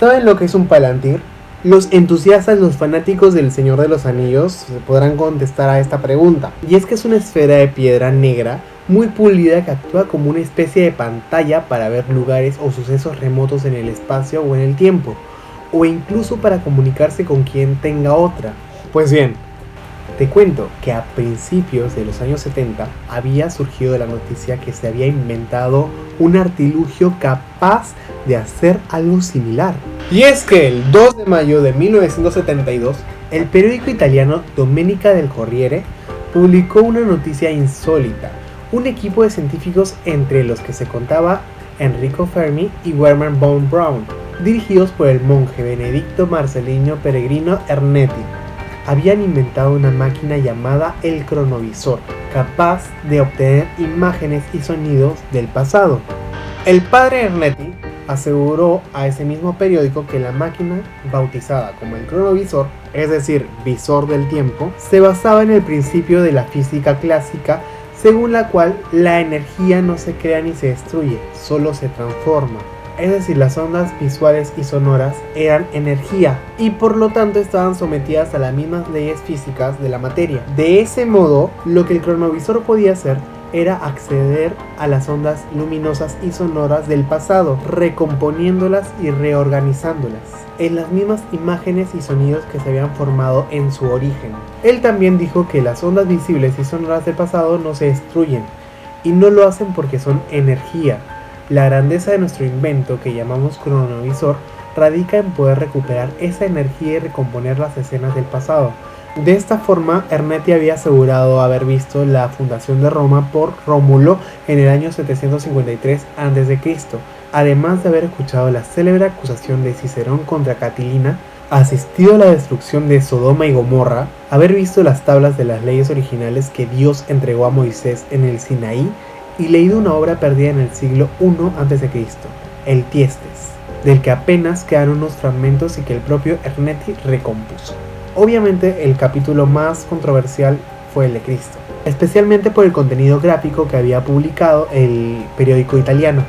¿Saben lo que es un Palantir? Los entusiastas, los fanáticos del Señor de los Anillos podrán contestar a esta pregunta. Y es que es una esfera de piedra negra muy pulida que actúa como una especie de pantalla para ver lugares o sucesos remotos en el espacio o en el tiempo, o incluso para comunicarse con quien tenga otra. Pues bien, te cuento que a principios de los años 70 había surgido la noticia que se había inventado un artilugio capaz de hacer algo similar. Y es que el 2 de mayo de 1972, el periódico italiano Domenica del Corriere publicó una noticia insólita. Un equipo de científicos, entre los que se contaba Enrico Fermi y Wernher von Braun, dirigidos por el monje benedicto Marcelino Pellegrino Ernetti, habían inventado una máquina llamada el cronovisor, capaz de obtener imágenes y sonidos del pasado. El padre Ernetti aseguró a ese mismo periódico que la máquina, bautizada como el cronovisor, es decir, visor del tiempo, se basaba en el principio de la física clásica, según la cual la energía no se crea ni se destruye, solo se transforma. Es decir, las ondas visuales y sonoras eran energía y por lo tanto estaban sometidas a las mismas leyes físicas de la materia. De ese modo, lo que el cronovisor podía hacer era acceder a las ondas luminosas y sonoras del pasado, recomponiéndolas y reorganizándolas en las mismas imágenes y sonidos que se habían formado en su origen. Él también dijo que las ondas visibles y sonoras del pasado no se destruyen, y no lo hacen porque son energía. La grandeza de nuestro invento, que llamamos cronovisor, radica en poder recuperar esa energía y recomponer las escenas del pasado. De esta forma, Ernetti había asegurado haber visto la fundación de Roma por Rómulo en el año 753 a.C., además de haber escuchado la célebre acusación de Cicerón contra Catilina, asistido a la destrucción de Sodoma y Gomorra, haber visto las tablas de las leyes originales que Dios entregó a Moisés en el Sinaí, y leído una obra perdida en el siglo I a.C., el Tiestes, del que apenas quedaron unos fragmentos y que el propio Ernetti recompuso. Obviamente el capítulo más controversial fue el de Cristo, especialmente por el contenido gráfico que había publicado el periódico italiano.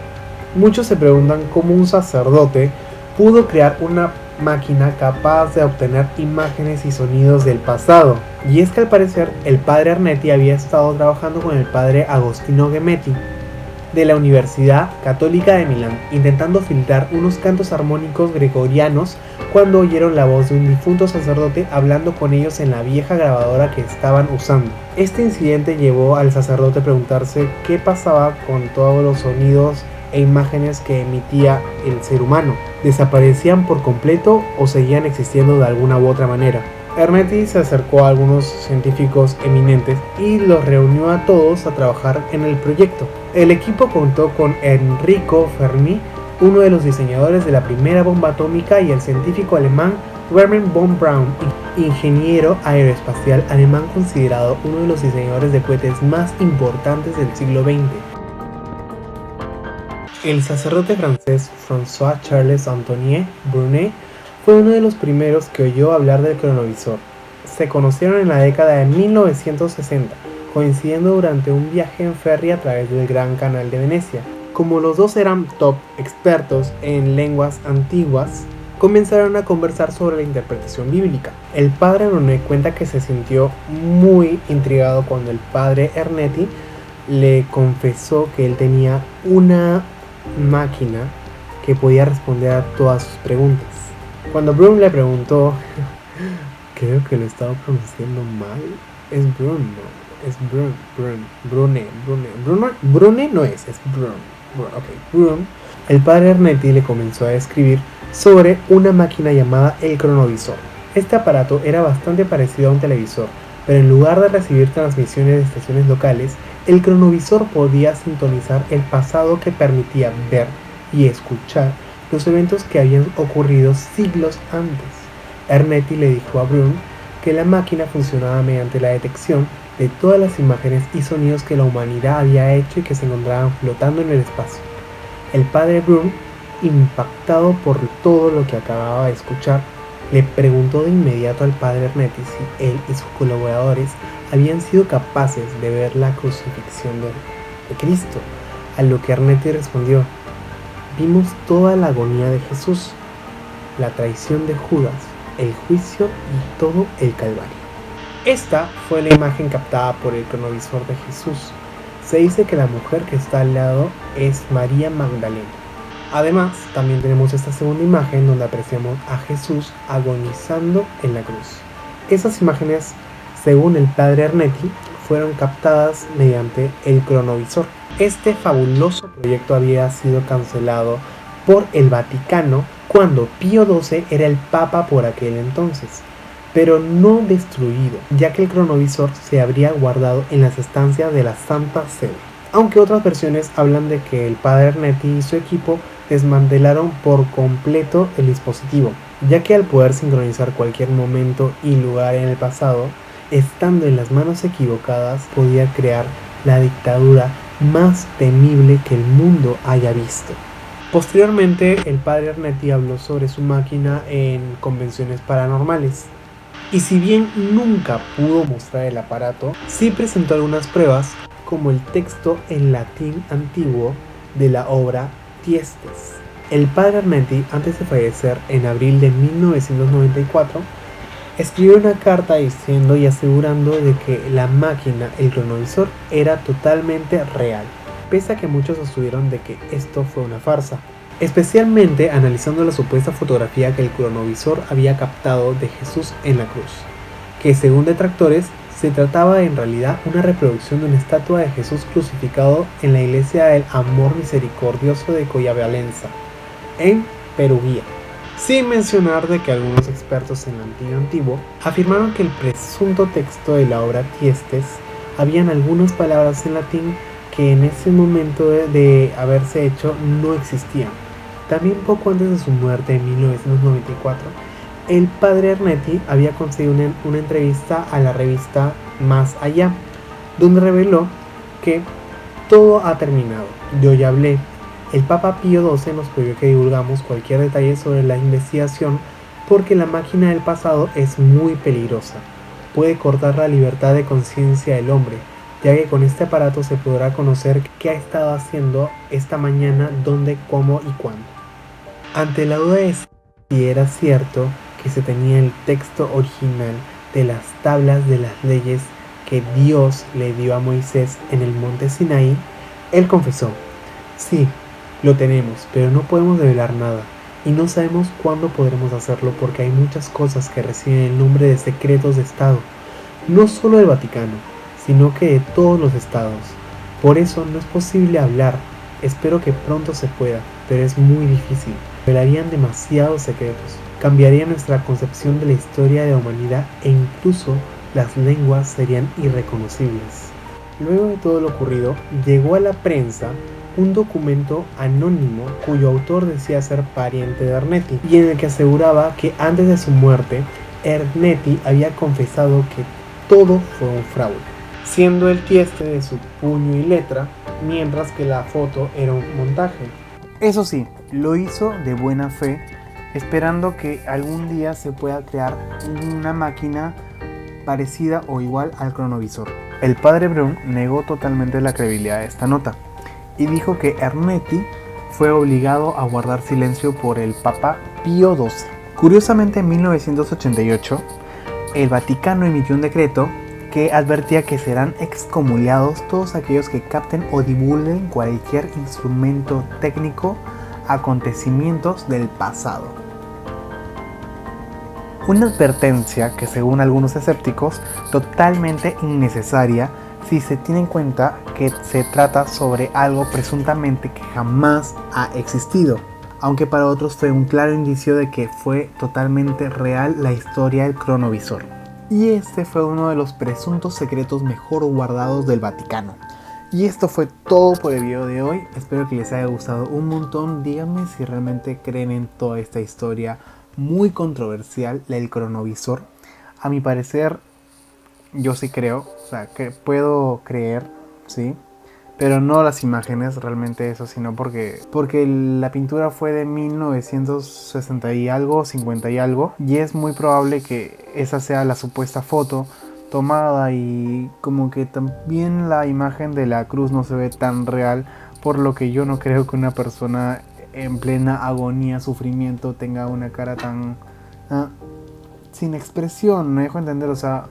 Muchos se preguntan cómo un sacerdote pudo crear una máquina capaz de obtener imágenes y sonidos del pasado. Y es que al parecer el padre Ernetti había estado trabajando con el padre Agostino Gemetti de la Universidad Católica de Milán, intentando filtrar unos cantos armónicos gregorianos cuando oyeron la voz de un difunto sacerdote hablando con ellos en la vieja grabadora que estaban usando. Este incidente llevó al sacerdote a preguntarse qué pasaba con todos los sonidos e imágenes que emitía el ser humano. ¿Desaparecían por completo o seguían existiendo de alguna u otra manera? Ernetti se acercó a algunos científicos eminentes y los reunió a todos a trabajar en el proyecto. El equipo contó con Enrico Fermi, uno de los diseñadores de la primera bomba atómica, y el científico alemán Wernher von Braun, ingeniero aeroespacial alemán considerado uno de los diseñadores de cohetes más importantes del siglo XX. El sacerdote francés François Charles Antoine Brunet fue uno de los primeros que oyó hablar del cronovisor. Se conocieron en la década de 1960, coincidiendo durante un viaje en ferry a través del Gran Canal de Venecia. Como los dos eran top expertos en lenguas antiguas, comenzaron a conversar sobre la interpretación bíblica. El padre Brunet cuenta que se sintió muy intrigado cuando el padre Ernetti le confesó que él tenía una máquina que podía responder a todas sus preguntas. Cuando Brun le preguntó, creo que lo estaba pronunciando mal, es Brun, no, es Brune no es Brun. El padre Ernetti le comenzó a escribir sobre una máquina llamada el cronovisor. Este aparato era bastante parecido a un televisor, pero en lugar de recibir transmisiones de estaciones locales, el cronovisor podía sintonizar el pasado, que permitía ver y escuchar los eventos que habían ocurrido siglos antes. Ernetti le dijo a Brun que la máquina funcionaba mediante la detección de todas las imágenes y sonidos que la humanidad había hecho y que se encontraban flotando en el espacio. El padre Brun, impactado por todo lo que acababa de escuchar, le preguntó de inmediato al padre Ernetti si él y sus colaboradores habían sido capaces de ver la crucifixión de Cristo, a lo que Ernetti respondió: vimos toda la agonía de Jesús. la traición de Judas, el juicio y todo el Calvario. Esta fue la imagen captada por el cronovisor de Jesús. Se dice que la mujer que está al lado es María Magdalena. Además, también tenemos esta segunda imagen donde apreciamos a Jesús agonizando en la cruz. Esas imágenes, según el padre Ernetti, fueron captadas mediante el cronovisor. Este fabuloso proyecto había sido cancelado por el Vaticano cuando Pío XII era el Papa por aquel entonces, pero no destruido, ya que el cronovisor se habría guardado en las estancias de la Santa Sede. Aunque otras versiones hablan de que el padre Ernetti y su equipo desmantelaron por completo el dispositivo, ya que al poder sincronizar cualquier momento y lugar en el pasado, estando en las manos equivocadas, podía crear la dictadura más temible que el mundo haya visto. Posteriormente, el padre Ernetti habló sobre su máquina en convenciones paranormales. Y si bien nunca pudo mostrar el aparato, sí presentó algunas pruebas, como el texto en latín antiguo de la obra Tiestes. El padre Ernetti, antes de fallecer en abril de 1994, escribió una carta diciendo y asegurando de que la máquina, el cronovisor, era totalmente real, pese a que muchos sostuvieron de que esto fue una farsa, especialmente analizando la supuesta fotografía que el cronovisor había captado de Jesús en la cruz, que según detractores se trataba en realidad una reproducción de una estatua de Jesús crucificado en la iglesia del Amor Misericordioso de Coyabalenza, en Perugia. Sin mencionar de que algunos expertos en latín antiguo afirmaron que el presunto texto de la obra Tiestes habían algunas palabras en latín que en ese momento de haberse hecho no existían. También poco antes de su muerte en 1994, el padre Ernetti había concedido una entrevista a la revista Más Allá, donde reveló que todo ha terminado, yo ya hablé. El Papa Pío XII nos prohibió que divulgamos cualquier detalle sobre la investigación porque la máquina del pasado es muy peligrosa. Puede cortar la libertad de conciencia del hombre, ya que con este aparato se podrá conocer qué ha estado haciendo esta mañana, dónde, cómo y cuándo. Ante la duda de si era cierto que se tenía el texto original de las tablas de las leyes que Dios le dio a Moisés en el monte Sinaí, él confesó: sí, lo tenemos, pero no podemos revelar nada, y no sabemos cuándo podremos hacerlo porque hay muchas cosas que reciben el nombre de secretos de Estado, no solo del Vaticano, sino que de todos los estados. Por eso no es posible hablar. Espero que pronto se pueda, pero es muy difícil. Revelarían demasiados secretos, cambiaría nuestra concepción de la historia de la humanidad e incluso las lenguas serían irreconocibles. Luego de todo lo ocurrido, llegó a la prensa un documento anónimo cuyo autor decía ser pariente de Ernetti y en el que aseguraba que antes de su muerte, Ernetti había confesado que todo fue un fraude, siendo el tieste de su puño y letra, mientras que la foto era un montaje. Eso sí, lo hizo de buena fe, esperando que algún día se pueda crear una máquina parecida o igual al cronovisor. El padre Brun negó totalmente la credibilidad de esta nota y dijo que Ernetti fue obligado a guardar silencio por el Papa Pío XII. Curiosamente, en 1988, el Vaticano emitió un decreto que advertía que serán excomulgados todos aquellos que capten o divulguen cualquier instrumento técnico, acontecimientos del pasado. Una advertencia que, según algunos escépticos, totalmente innecesaria si se tiene en cuenta que se trata sobre algo presuntamente que jamás ha existido, aunque para otros fue un claro indicio de que fue totalmente real la historia del cronovisor. Y este fue uno de los presuntos secretos mejor guardados del Vaticano. Y esto fue todo por el video de hoy. Espero que les haya gustado un montón. Díganme si realmente creen en toda esta historia muy controversial, la del cronovisor. A mi parecer, yo sí creo, o sea, que puedo creer, sí, pero no las imágenes, realmente eso, sino porque la pintura fue de 1960 y algo, 50 y algo, y es muy probable que esa sea la supuesta foto tomada, y como que también la imagen de la cruz no se ve tan real, por lo que yo no creo que una persona en plena agonía, sufrimiento, tenga una cara tan sin expresión, me dejo entender, o sea,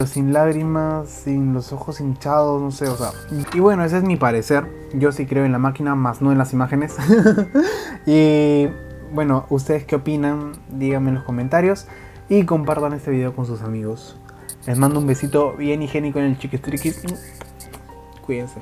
sin lágrimas, sin los ojos hinchados, no sé, o sea. Y bueno, ese es mi parecer. Yo sí creo en la máquina, más no en las imágenes. Y bueno, ¿ustedes qué opinan? Díganme en los comentarios y compartan este video con sus amigos. Les mando un besito bien higiénico en el chiquistriquis. Cuídense.